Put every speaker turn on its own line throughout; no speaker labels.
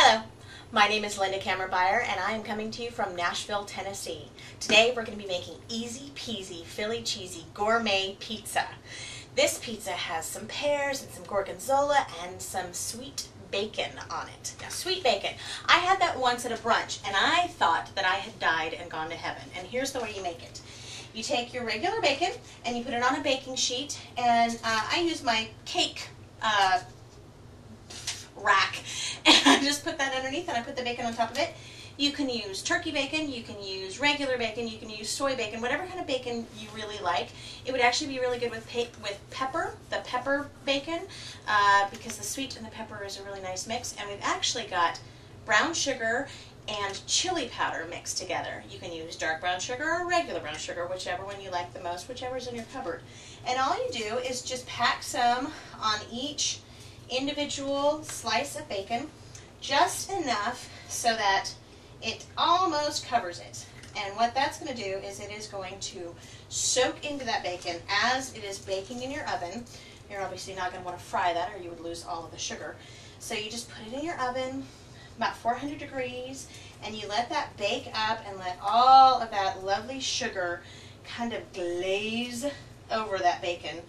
Hello, my name is Linda Kammerbeyer and I am coming to you from Nashville, Tennessee. Today we're going to be making easy peasy, Philly cheesy gourmet pizza. This pizza has some pears and some gorgonzola and some sweet bacon on it. Now, sweet bacon, I had that once at a brunch and I thought that I had died and gone to heaven. And here's the way you make it. You take your regular bacon and you put it on a baking sheet, and I use my cake rack, and I just put that underneath and I put the bacon on top of it. You can use turkey bacon, you can use regular bacon, you can use soy bacon, whatever kind of bacon you really like. It would actually be really good with pepper, the pepper bacon, because the sweet and the pepper is a really nice mix. And we've actually got brown sugar and chili powder mixed together. You can use dark brown sugar or regular brown sugar, whichever one you like the most, whichever's in your cupboard. And all you do is just pack some on each individual slice of bacon, just enough so that it almost covers it. And what that's going to do is it is going to soak into that bacon as it is baking in your oven. You're obviously not going to want to fry that or you would lose all of the sugar. So you just put it in your oven, about 400 degrees, and you let that bake up and let all of that lovely sugar kind of glaze over that bacon.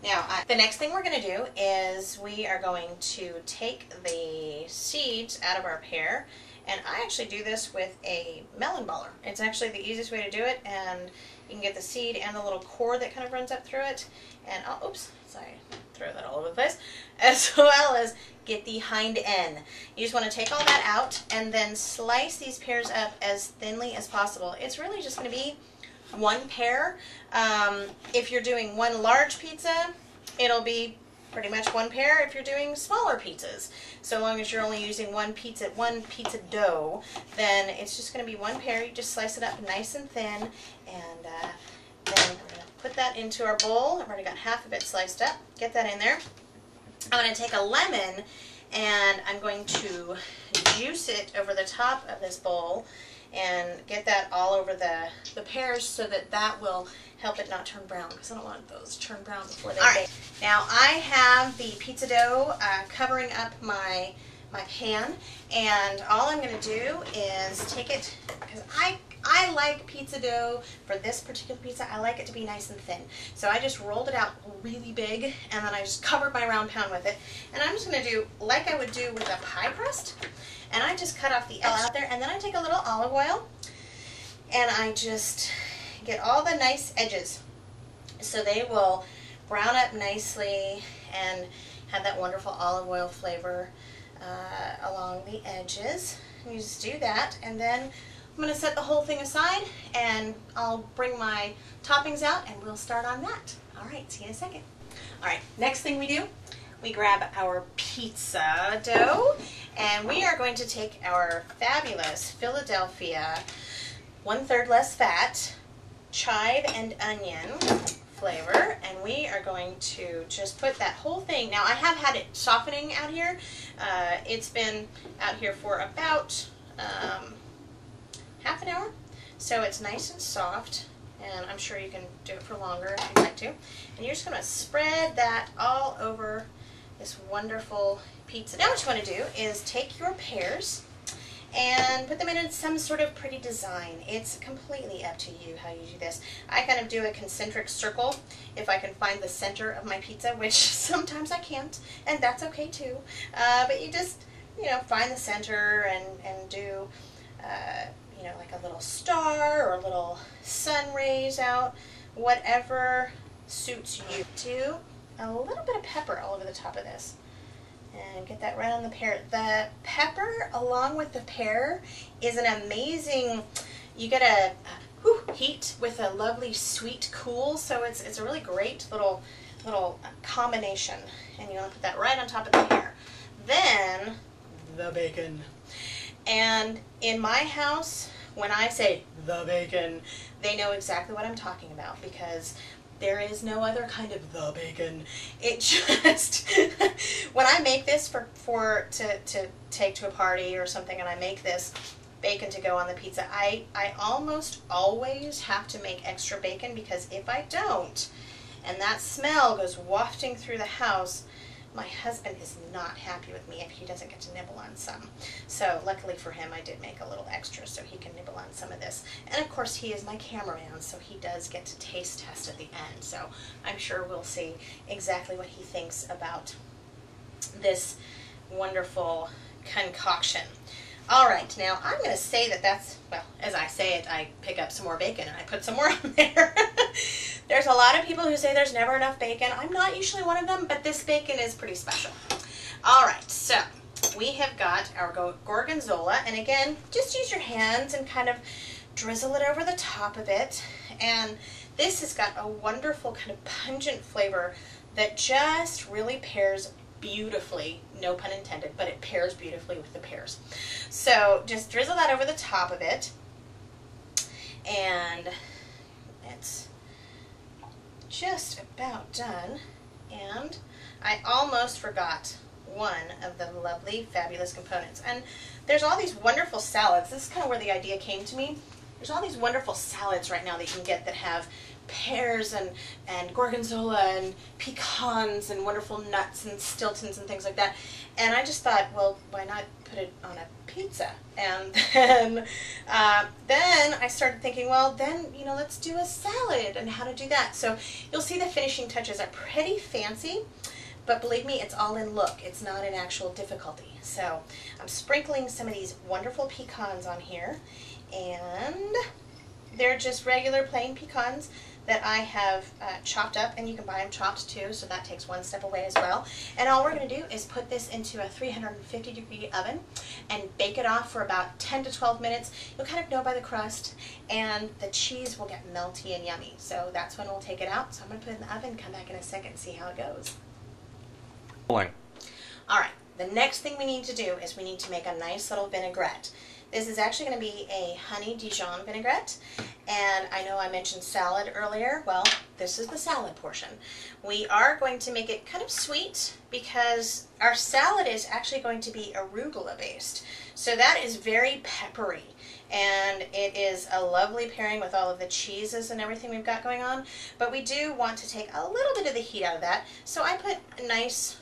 Now, the next thing we're going to do is we are going to take the seeds out of our pear, and I actually do this with a melon baller. It's actually the easiest way to do it, and you can get the seed and the little core that kind of runs up through it, and oops, sorry, throw that all over the place, as well as get the hind end. You just want to take all that out and then slice these pears up as thinly as possible. It's really just going to be one pear. If you're doing one large pizza, it'll be pretty much one pear. If you're doing smaller pizzas, so long as you're only using one pizza dough, then it's just going to be one pear. You just slice it up nice and thin, and then we're going to put that into our bowl. I've already got half of it sliced up. Get that in there. I'm going to take a lemon and I'm going to juice it over the top of this bowl and get that all over the pears so that that will help it not turn brown, because I don't want those to turn brown before they bake. Now I have the pizza dough covering up my pan, and all I'm going to do is take it, because I like pizza dough for this particular pizza, I like it to be nice and thin. So I just rolled it out really big, and then I just covered my round pan with it. And I'm just going to do like I would do with a pie crust. And I just cut off the edge out there, and then I take a little olive oil, and I just get all the nice edges so they will brown up nicely and have that wonderful olive oil flavor along the edges. And you just do that, and then I'm going to set the whole thing aside, and I'll bring my toppings out, and we'll start on that. All right, see you in a second. All right, next thing we do, we grab our pizza dough, and we are going to take our fabulous Philadelphia 1/3 less fat chive and onion flavor, and we are going to just put that whole thing. Now I have had it softening out here. It's been out here for about half an hour, so it's nice and soft, and I'm sure you can do it for longer if you'd like to. And you're just going to spread that all over this wonderful pizza. Now what you want to do is take your pears and put them in some sort of pretty design. It's completely up to you how you do this. I kind of do a concentric circle if I can find the center of my pizza, which sometimes I can't, and that's okay too. But you just, find the center and do, like a little star or a little sun rays out, whatever suits you. Do a little bit of pepper all over the top of this. And get that right on the pear. The pepper along with the pear is an amazing, you get a heat with a lovely sweet cool, so it's a really great little combination. And you want to put that right on top of the pear. Then the bacon. And in my house, when I say the bacon, they know exactly what I'm talking about, because there is no other kind of the bacon. It just, when I make this to take to a party or something, and I make this bacon to go on the pizza, I almost always have to make extra bacon, because if I don't, and that smell goes wafting through the house, my husband is not happy with me if he doesn't get to nibble on some. So luckily for him, I did make a little extra so he can nibble on some of this. And of course, he is my cameraman, so he does get to taste test at the end. So I'm sure we'll see exactly what he thinks about this wonderful concoction. All right, now I'm going to say that that's, well, as I say it, I pick up some more bacon and I put some more on there. There's a lot of people who say there's never enough bacon. I'm not usually one of them, but this bacon is pretty special. All right, so we have got our gorgonzola, and again, just use your hands and kind of drizzle it over the top of it. And this has got a wonderful kind of pungent flavor that just really pairs beautifully, no pun intended, but it pairs beautifully with the pears. So just drizzle that over the top of it, and it's just about done. And I almost forgot one of the lovely, fabulous components. And there's all these wonderful salads. This is kind of where the idea came to me. There's all these wonderful salads right now that you can get that have pears and gorgonzola and pecans and wonderful nuts and stiltons and things like that. And I just thought, well, why not put it on a pizza? And then I started thinking, well, then, you know, let's do a salad and how to do that. So you'll see the finishing touches are pretty fancy, but believe me, it's all in look. It's not in actual difficulty. So I'm sprinkling some of these wonderful pecans on here, and they're just regular plain pecans that I have chopped up, and you can buy them chopped too, so that takes one step away as well. And all we're going to do is put this into a 350-degree oven and bake it off for about 10 to 12 minutes. You'll kind of know by the crust, and the cheese will get melty and yummy. So that's when we'll take it out. So I'm going to put it in the oven, come back in a second and see how it goes. All right, the next thing we need to do is we need to make a nice little vinaigrette. This is actually going to be a honey Dijon vinaigrette, and I know I mentioned salad earlier. Well, this is the salad portion. We are going to make it kind of sweet because our salad is actually going to be arugula based. So that is very peppery, and it is a lovely pairing with all of the cheeses and everything we've got going on. But we do want to take a little bit of the heat out of that. So I put a nice,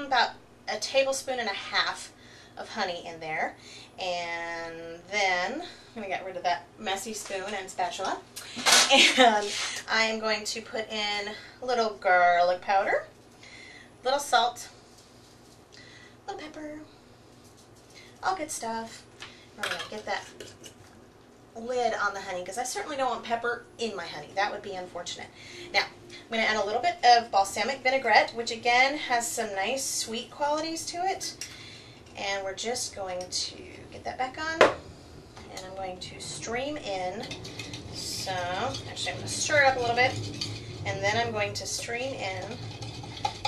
about a tablespoon and a half of honey in there. And then I'm going to get rid of that messy spoon and spatula. And I am going to put in a little garlic powder, a little salt, a little pepper, all good stuff. I'm going to get that lid on the honey because I certainly don't want pepper in my honey. That would be unfortunate. Now, I'm going to add a little bit of balsamic vinaigrette, which again has some nice sweet qualities to it. And we're just going to get that back on, and I'm going to stream in some, actually I'm going to stir it up a little bit, and then I'm going to stream in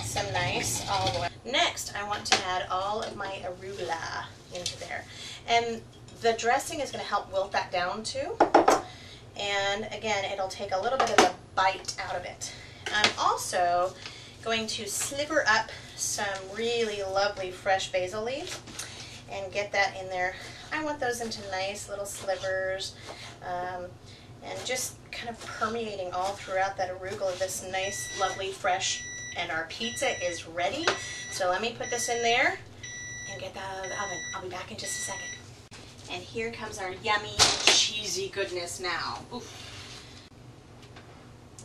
some nice olive oil. Next, I want to add all of my arugula into there. And the dressing is going to help wilt that down too. And again, it'll take a little bit of the bite out of it. I'm also going to sliver up some really lovely fresh basil leaves and get that in there. I want those into nice little slivers, and just kind of permeating all throughout that arugula, this nice, lovely, fresh, and our pizza is ready. So let me put this in there and get that out of the oven. I'll be back in just a second. And here comes our yummy, cheesy goodness now. Oof.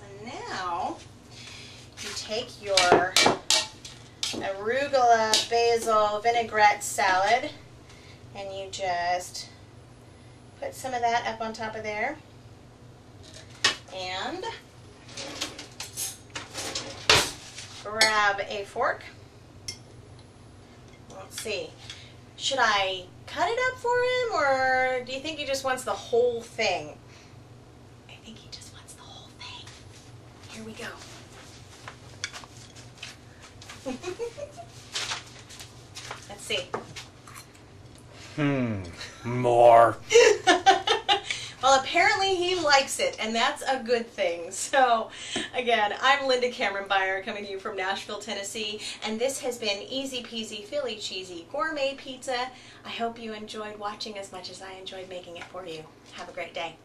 And now, you take your arugula basil vinaigrette salad and you just put some of that up on top of there, and grab a fork. Let's see, should I cut it up for him, or do you think he just wants the whole thing? I think he just wants the whole thing. Here we go. Let's see.
More.
Well, apparently he likes it, and that's a good thing. So, again, I'm Linda Cameron Beyer, coming to you from Nashville, Tennessee, and this has been Easy Peasy Philly Cheesy Gourmet Pizza. I hope you enjoyed watching as much as I enjoyed making it for you. Have a great day.